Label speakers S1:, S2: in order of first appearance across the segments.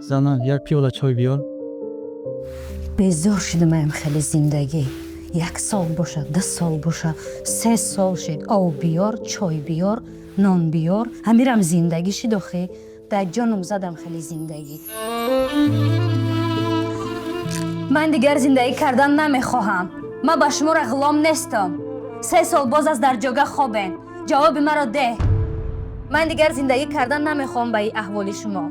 S1: زنان یک پیاله چای بیار.
S2: безор шудамаям хеле зиндагӣ. 1 сол боша, 10 сол боша, 3 сол шид. Об биёр, чой биёр, нон биёр. Ҳамирам зиндагӣ шид охе. Дар ҷонам задам хеле зиндагӣ. Ман дигар зиндагӣ кардан намехоҳам. Ман ба шуморо ғулом нестам. 3 сол боз аз дар ҷога хобен. ҷавоби маро деҳ. Ман дигар зиндагӣ кардан намехоҳам ба ин аҳволи шумо.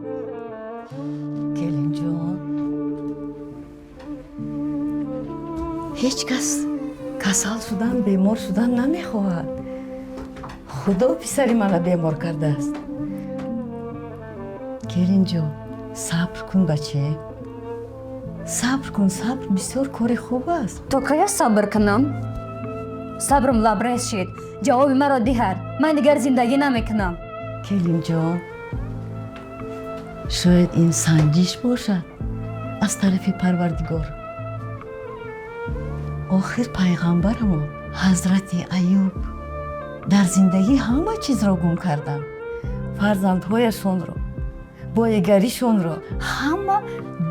S3: келинҷон, ҳеҷ кас касал шудан, бемор шудан намехоҳад. худо писари мана бемор кардааст. келинҷон, сабр кун баче. сабр кун, сабр бисёр кори хуб аст.
S2: То кая сабр кунам? сабрам лабрез шид. ҷавоби маро диҳар. Ман дигар зиндагӣ намекунам.
S3: келинҷон, шояд ин санҷиш бошад аз тарафи парвардигор. охир пайғамбарамон ҳазрати Айюб дар зиндагӣ ҳама чизро гум карданд. фарзандҳояшонро, боигаришонро ҳама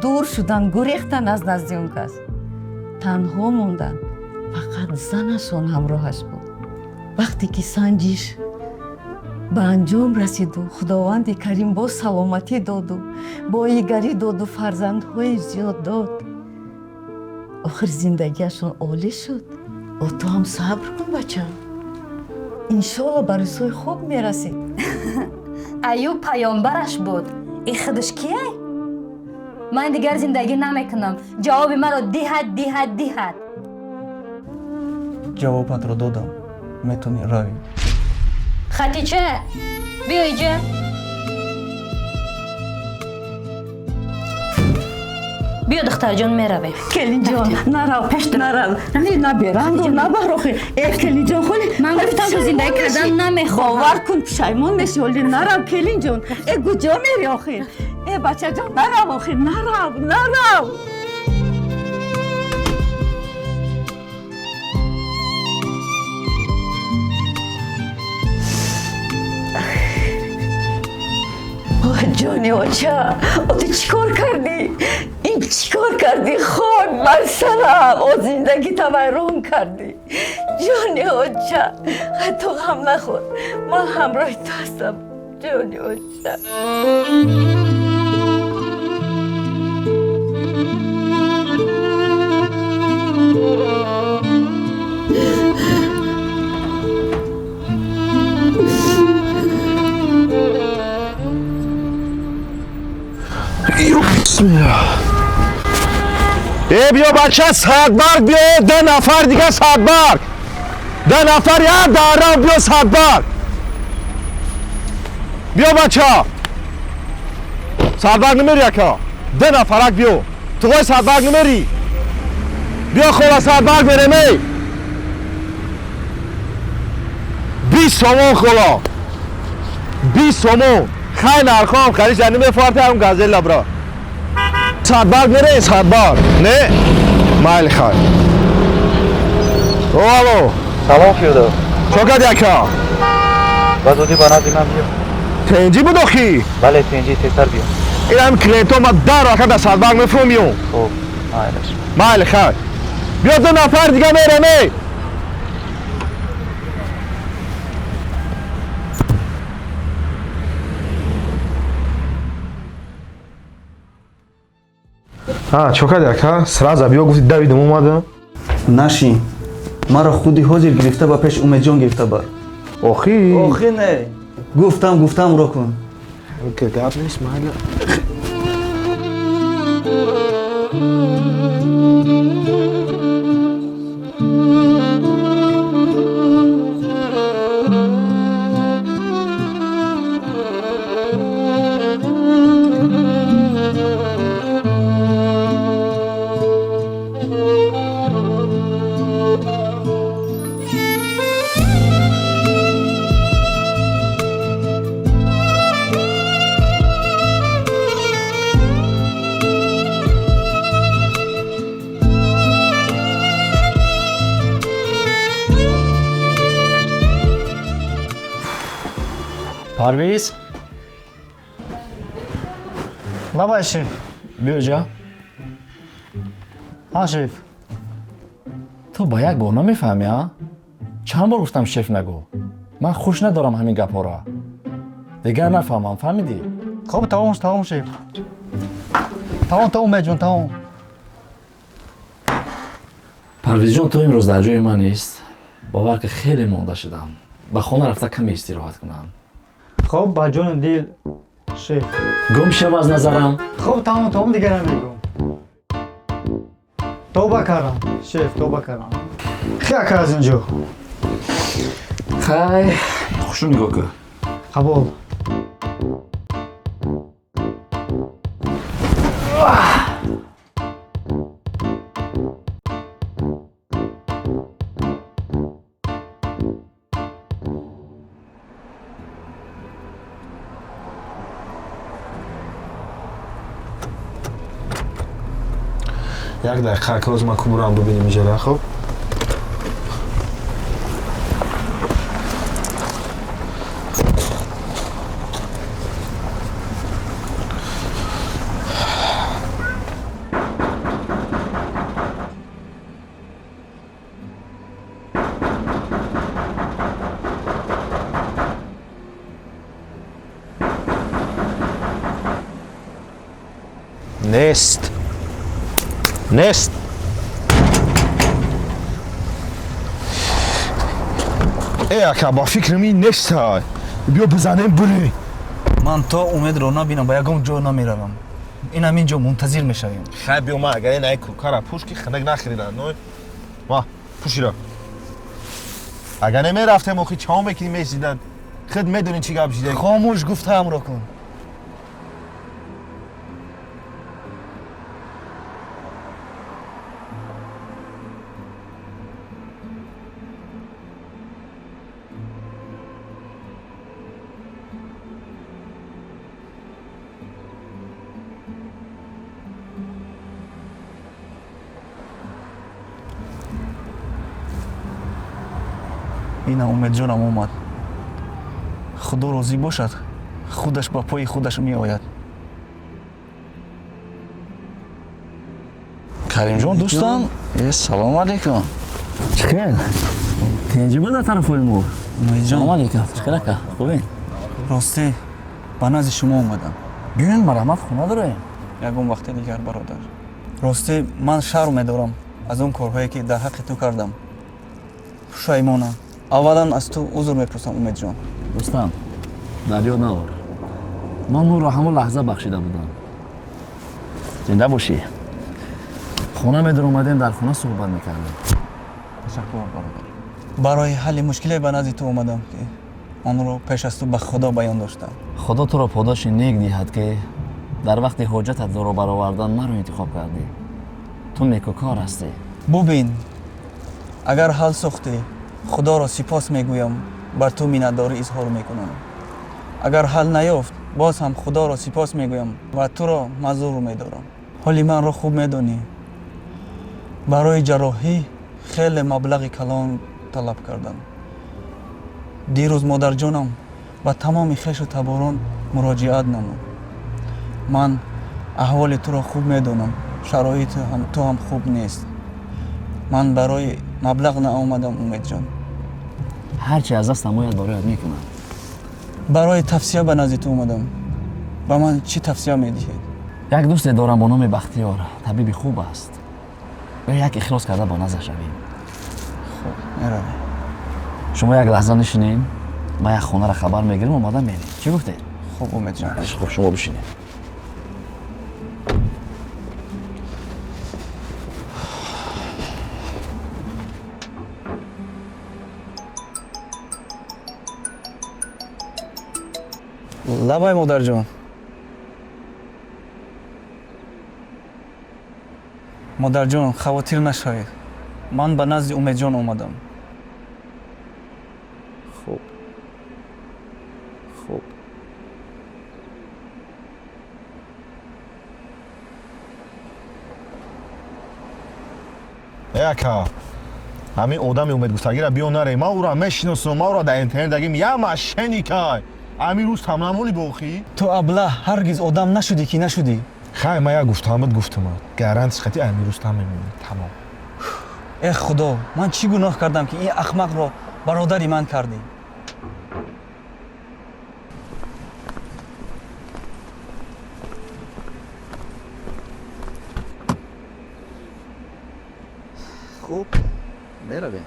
S3: дур шуданд, гурехтанд аз назди он кас. танҳо монданд. фақат занашон ҳамроҳаш буд. вақте ки санҷиш ба анҷом расиду, худованди карим боз саломатӣ доду, боигарӣ доду, фарзандҳои зиёд дод. охир зиндагиашон олӣ шуд. ту ҳам сабр кун бачам. иншоалло ба рӯзҳои хуб мерасӣ.
S2: Айюб паёмбараш буд. ин худаш кие? Ман дигар зиндагӣ намекунам. ҷавоби маро диҳад.
S1: ҷавобатро додам. метавонӣ равӣ.
S2: Хатича, биё иҷа. биё духтарҷон меравем.
S3: келинҷон, нарав, нарав. Наберангу, набарохи. келинҷон, холи.
S2: Ман гуфтам ту зиндагӣ кардан намехоҳам.
S3: бовар кун, пушаймон мешӣ. Оли нарав, келинҷон. куҷо мери охир? бачаҷон, нарав охир, нарав. ҷони оча, ту чӣ кор кардӣ? ин чӣ кор кардӣ? хок бар сарам, зиндагита вайрон кардӣ. ҷони оча, ту ғам нахӯр. ман ҳамроҳи ту ҳастам. ҷони оча.
S4: بیا بچه صدبرگ بیا 10 نفر دیگه صدبرگ 10 نفر یک داره بیا صدبرگ بیا بچه صدبرگ نمیری یکا 10 نفرک بیا تو قای صدبرگ نمیری بیا خولا صدبرگ برمی 20 سومون خولا 20 سومون خیلی نرخوام خریش جنی میفارته هم گازل لبرا صدبرگ میره صدبرگ نه مایل خواهی الو
S5: سلام فیودا
S4: چوکد یکا
S5: بازودی بنا دیمم بیا
S4: تنجی بود اخی
S5: بله تنجی تیتر بیا
S4: این هم کلیتو ما در راکت در صدبرگ میفرومیون
S5: خب مایلش
S4: مایل خواهی بیا 2 نفر دیگه میره می чокад яка сразу бё гуфти давидам омадам.
S1: нашин маро худи ҳозир гирифта ба пеш умедҷон гирифта бар.
S4: Охи.
S1: охи не гуфтамро кун.
S4: Окей, гап нест майли.
S6: پرویز بابا شریف بیا جا ها شریف تو با یک بار نمیفهمی ها؟ چند بار گفتم شریف نگو من خوش ندارم همین گپا را دیگر نفهمم فهمیدی؟ خب تمام شریف تمام اومد جون تمام پرویز جون تو امروز در جای من نیست باور که خیلی مانده شدم به خانه رفته کمی استراحت کنم
S7: خب با جون دیل شیف
S6: گم شو از نظرم
S7: خب تمام دیگر نمیگم توبه کردم شیف توبه کردم خیلی کار از اینجا
S6: خیلی خوشو نگاه کن
S7: قبول
S4: یک دقیقه که ما کبرام ببینیم اینجا خب نیست ای اکا با فکرم این نیست های بیا بزنیم بری
S1: ман то умедро набинам ба ягон ҷо намеравам ин ҳамин ҷо мунтазир мешавем
S4: خیلی بیا ما اگر این ای کارا پوش که خنک نخریدن نوی ما پوشی را اگر نمی رفتیم اخی چاهم بکنیم میسیدن خود میدونین چی گپ شده
S1: خامӯш гуфтаамро кун ина умедҷонам омад худо розӣ бошад худаш ба пои худаш меояд
S6: каримҷон дӯстам салому алейкум чикен тинҷи буда тарафои мо салому алейкум чикарака хубин
S1: ростӣ ба назди шумо омадам
S6: биёен марҳамат хона дорем
S1: ягон вақте дигар бародар ростӣ ман шарм медорам аз он корҳое ки дар ҳаққи ту кардам пушаймонам аввалан аз ту узр мепурсам умедҷон
S6: дӯстам дар ёд навор ман нурро ҳамон лаҳза бахшида будам зинда бошӣ хона медор омадем дар хона суҳбат мекардем
S1: ташаккур бародар барои ҳалли мушкиле ба назди ту омадам ки онро пеш аз ту ба худо баён доштам
S6: худо туро подоши нек диҳад ки дар вақти ҳоҷатат зоро баровардан маро интихоб кардӣ ту некукор ҳастӣ
S1: бубин агар ҳал сохтӣ худоро сипос мегӯям бар ту миннатдорӣ изҳор мекунам агар ҳал наёфт боз ҳам худоро сипос мегӯям ва туро маъзур медорам ҳоли манро хуб медонӣ барои ҷарроҳӣ хеле маблағи калон талаб кардам дирӯз модарҷонам ба тамоми хешу таборон муроҷиат намуд ман аҳволи туро хуб медонам шароити ту ҳам хуб нест ман барои маблағ наомадам умедҷон
S6: ҳарчи аз дастам ояд барояд мекунам
S1: барои тавсия ба назди ту омадам ба ман чӣ тавсия медиҳед
S6: як дӯсте дорам бо номи Бахтиёр. Табиби хуб аст. бия як ихлос карда бо наза шавем.
S1: меравем.
S6: шумо як лаҳза нишинем, ма як хонаро хабар мегирем, омада мерем. чӣ гуфтед?
S1: хуб умедҷон.
S6: хуб, шумо бишинед.
S1: лабай модарҷон. модарҷон, хавотир нашавед. ман ба назди умедҷон омадам.
S6: хуб. хуб.
S4: яка ҳамин одами умедгустагира биё наре ма ӯро мешиносам, ма ӯро дар интернет дагим я мошенникай ҳамин рӯз тамнамони бохӣ.
S1: ту аблаҳ ҳаргиз одам нашудӣ ки нашудӣ.
S4: хай ма як гуфтаамат гуфтамат гарантия қати ҳамин рӯз там мемонӣ. тамом.
S1: эх худо, ман чӣ гуноҳ кардам ки ин ахмақро бародари ман кардӣ?
S6: хуб, меравем.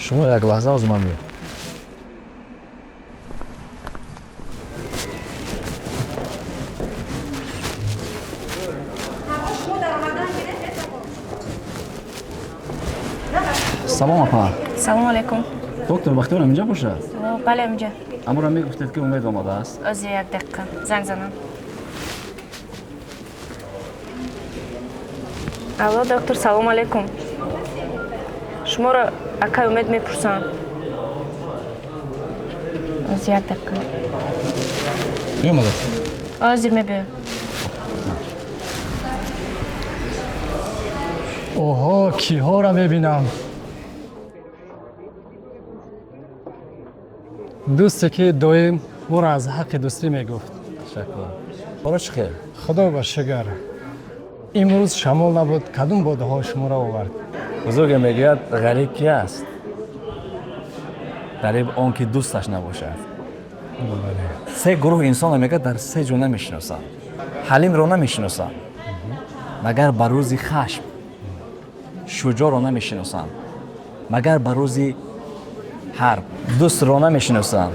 S6: шумо як лаҳза оз ман биё. салом апа.
S8: салому алейкум.
S6: доктор Бахтиёр инҷа бошад?
S8: бале инҷа.
S6: аморо мегуфтед ки умед омадааст.
S8: ози як дақиқа занг занам. алло доктор, салому алейкум. шуморо акай умед мепурсам. ози як дақиқа.
S6: биёмадед.
S8: ҳозир мебиём.
S7: اوها کیها را میبینم. دوستی که دویم او را از حق دوستی میگفت.
S6: تشکر. برو چی خیر؟
S7: خدا با شگر. امروز شمال نبود کدوم باده ها شما را آورد.
S6: بزرگ میگوید غریب کی است؟ غریب آن که دوستش نباشد. سه گروه انسان میگه در سه جو نمیشناسن. حلیم رو نمیشناسن. مگر بر روز خشم. شجاع رو نمیشناسن. مگر بر روز حرب. دوست رو نمیشناسن.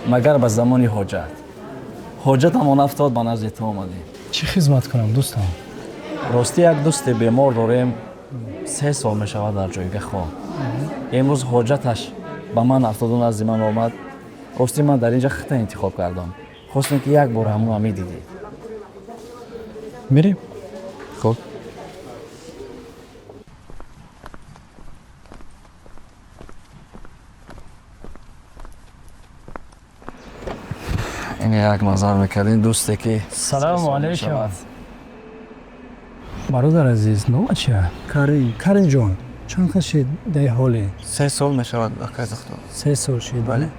S6: مگر به زمان حاجت. حاجت هم افتاد به نزد تو آمدیم.
S7: چی خدمت کنم دوستم؟
S6: راستی یک دوست بیمار داریم 3 سال می شود در جایگاه خواب. امروز حاجتش به من افتاد و نزد من آمد. راستی من در اینجا خطا انتخاب کردم. خواستم که یک بار همون همی دیدید.
S7: میریم؟
S6: خب. این یک نظر میکردین دوستی که
S7: سلام علیکم. برادر عزیز نام چیه؟ کریم جان چند خشید در حالی؟
S1: 3 سال мешавад акай дохтор.
S7: 3 سال شد.
S1: бале.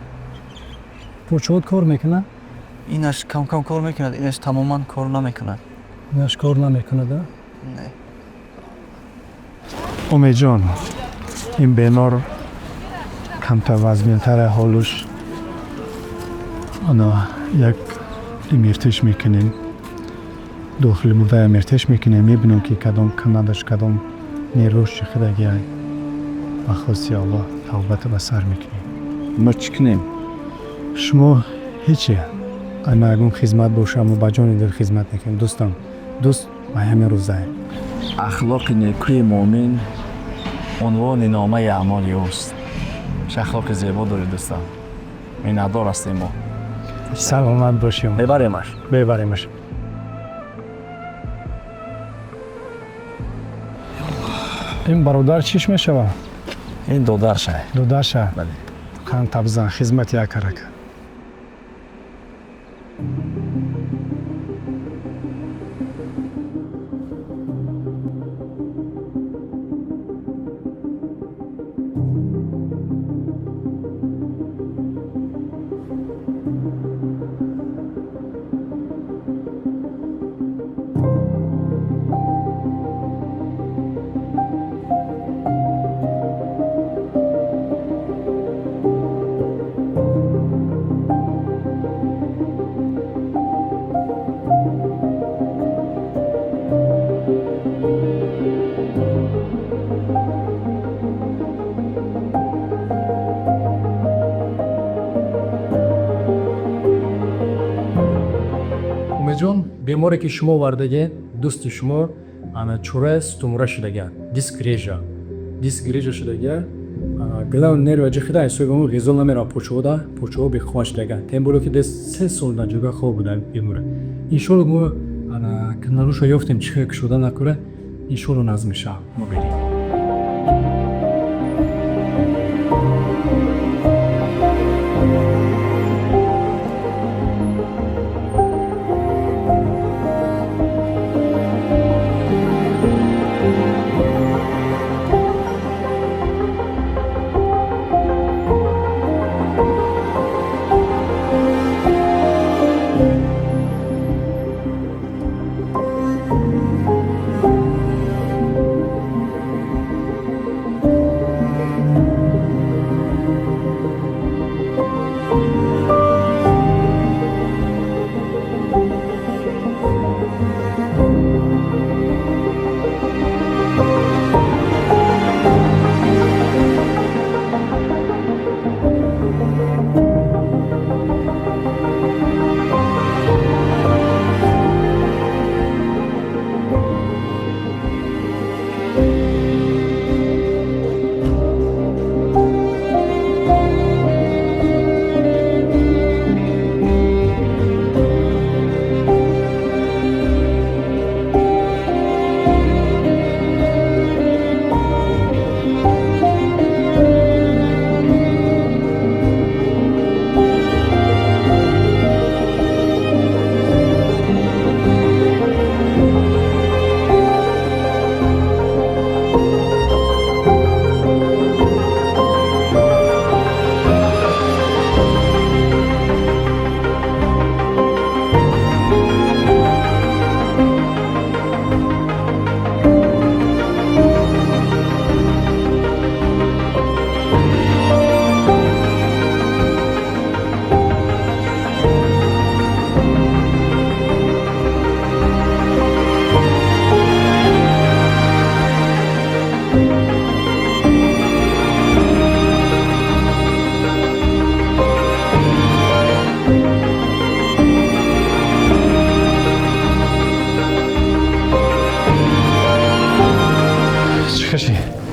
S7: پوچود کار میکنه؟
S1: инаш кам кор мекунад, инаш тамоман кор намекунад.
S7: اینش کار نمیکنه ده؟
S1: не.
S7: امید جان این بیمار کمتر وزن‌تر حالش انا یک امرتش میکنیم داخل بوده امرتش میکنیم میبینیم که کدام کندش کدام نیروش چقدر گیاه و خواستی الله توبت به سر میکنیم
S6: ما چی کنیم؟
S7: شما هیچی اما اگه خدمت باشه ما با جان دل خدمت میکنیم دوستم دوست و همه روزه
S6: اخلاق نیکوی مؤمن عنوان نامه اعمال اوست. چه اخلاق زیبا داری دوستم. میندار هستیم ما.
S7: سلامت باشیم
S6: ببریمش.
S7: ببریمش این برادر چیش میشوه؟
S6: این دودرشه.
S7: دودرشه؟
S6: بله.
S7: خان تبزن خدمت یک کرک
S9: بیماری که شما وردگین دوست شما انا چوره ستومره شدگان دیسک ریجا شدگان گلان نرو اجی خدا سوگمو غزل نمیرا پوچو به خوش دگان تیم بلو که دست 3 سال نجوگا خوب بودن بیماره این شلو مو انا کناروشو یافتیم چه که شده نکره این شلو نظم میشه ما بریم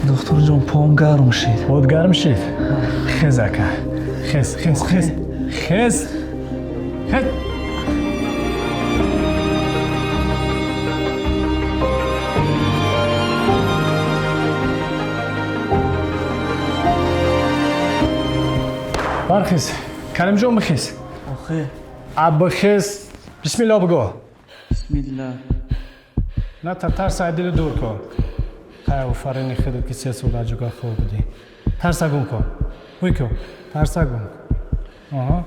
S1: دکتر جان پام گرم شد.
S9: خود گرم شد. خیز اکا. خیز. برخیز. کریم جان بخیز.
S1: آخه.
S9: اب بخیز. بسم الله بگو.
S1: بسم الله.
S9: نه ترس دل دور کن. خیلی فرنی خودت که 3 سال از جگاه خوب بودی. ترس گم کن. وی کن. ترس گم. آها.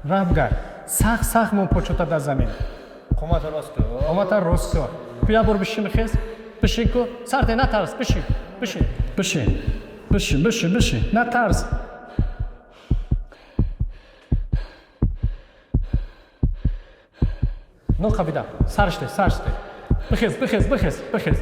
S9: راه بگیر. سخت من پوچوتا در زمین. قومت راست. بیا برو بشین بخیز. بشین کو. سرده نه ترس. بشین. نه ترس. نو خبیدم. سرشته. بخیز.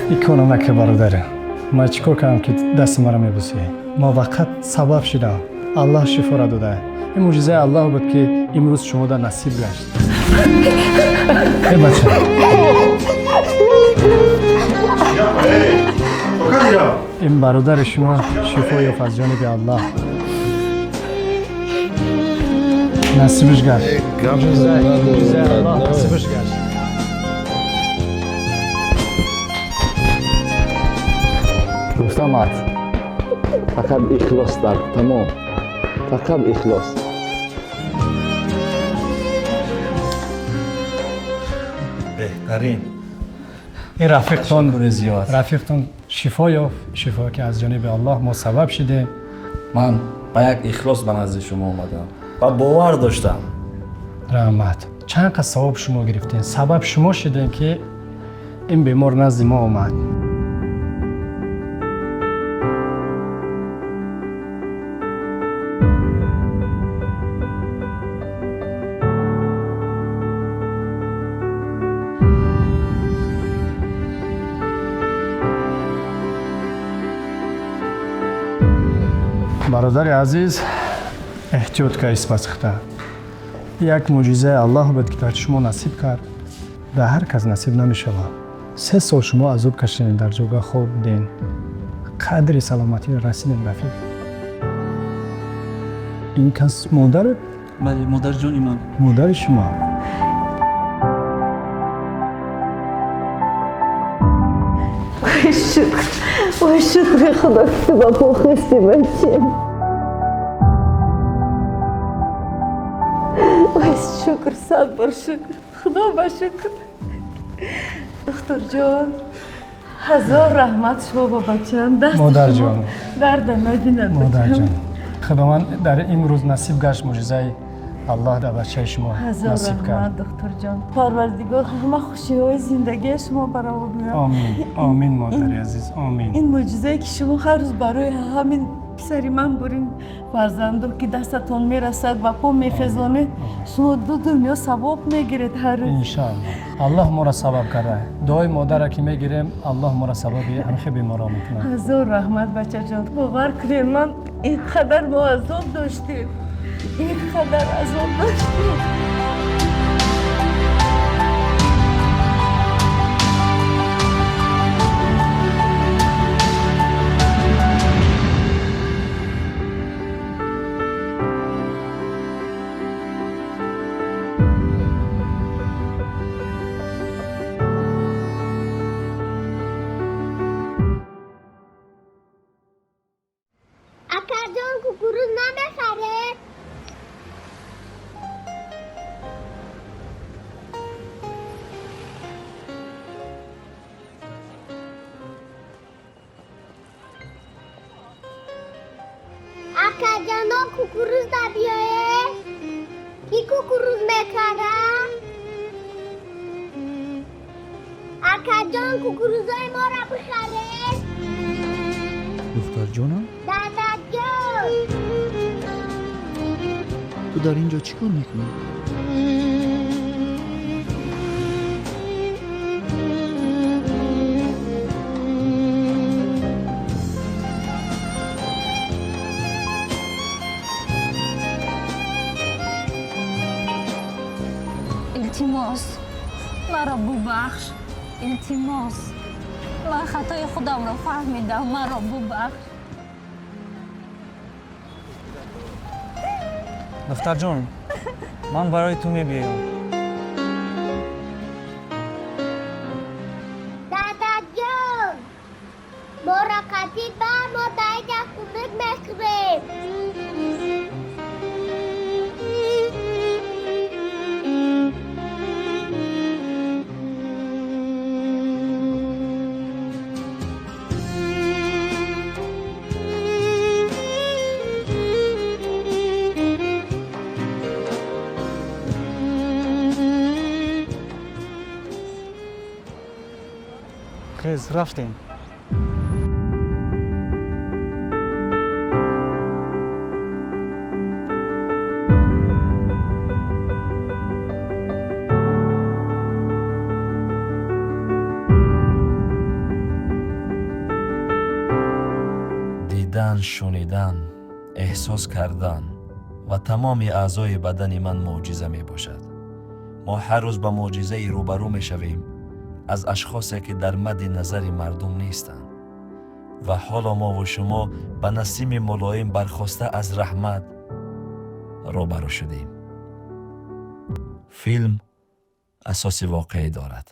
S9: ایکونم که برادره. ما چیکار کنم که دست مرا میبوسی؟ ما وقت سبب شده. الله شفا را داده. این معجزه الله بود که امروز شما در نصیب گشت. ای بچه. این برادر شما شفا یافت از جانب الله. نصیبش گشت. معجزه الله نصیبش گشت.
S4: دوستان فقط اخلاص در تمام. فقط اخلاص.
S6: بهترین.
S9: این رفیقتان شفا یافت. شفا که از جانب الله ما سبب شده.
S6: من با یک اخلاص به نزد شما اومدم و باور داشتم.
S9: رحمت. چند قد ثواب شما گرفتین. سبب شما شدین که این بیمار نزد ما اومد.
S7: برادر عزیز احتیاط که اسپاس خطا یک معجزه الله بود که در شما نصیب کرد در هر کس نصیب نمیشه. 3 سال شما عذاب کشیدین، در جوگاه خواب بودین، قدر سلامتی رسیدین رفیق. این کس مادر؟
S1: بله مادر جان من.
S7: مادر شما.
S3: وای شکر خدا که تو با پخستی بچه. وای شکر، 100 بار شکر، خدا با شکر. دختر جان 1000 رحمت شما با بچه‌ام. دست
S7: مادر
S3: شما
S7: جان،
S3: درد نبیند
S7: مادر
S3: بچه‌م.
S7: جان، خداوند در این روز نصیب گشت معجزه الله در بچه شما
S3: 1000
S7: نصیب
S3: رحمت
S7: کرد.
S3: دختر جان. پروردگار همه خوشی‌های زندگی شما برای بیاره.
S7: آمین آمین مادر عزیز، آمین.
S3: این معجزه که شما هر روز برای همین پسری من برین فرزندو که دستتون میرسد و پا میفزانه، شما 2 دنیا ثواب میگیرید هر روز.
S7: انشاءالله الله ما را سبب کرده. دعای مادر را که میگیریم الله ما را سبب همه بیمارا میکنه.
S3: 1000 رحمت بچه جان. باور کنید من اینقدر ما عذاب داشتیم، اینقدر عذاب داشتیم.
S10: اکرجان کوکوروز نمیخره؟ اکرجان کوکوروز نبیایه؟ کی کوکوروز میخره؟ اکرجان کوکوروزای ما را بخره؟
S1: دختر جانم
S10: دادا جان،
S1: تو در اینجا چی کار میکنی؟
S2: التماس مرا ببخش، التماس من خطای خودم را فهمیدم، مرا ببخش.
S1: دختر جان من برای تو میبیام.
S10: دادا جان، ما را قطید با ما دایده خونک میخوریم.
S1: خیز رفتیم.
S11: دیدن، شنیدن، احساس کردن و تمام اعضای بدن من معجزه می باشد. ما هر روز با معجزه روبرو می شویم از اشخاصی که در مد نظر مردم نیستند و حالا ما و شما به نسیم ملایم برخواسته از رحمت روبرو شدیم. فیلم اساس واقعی دارد.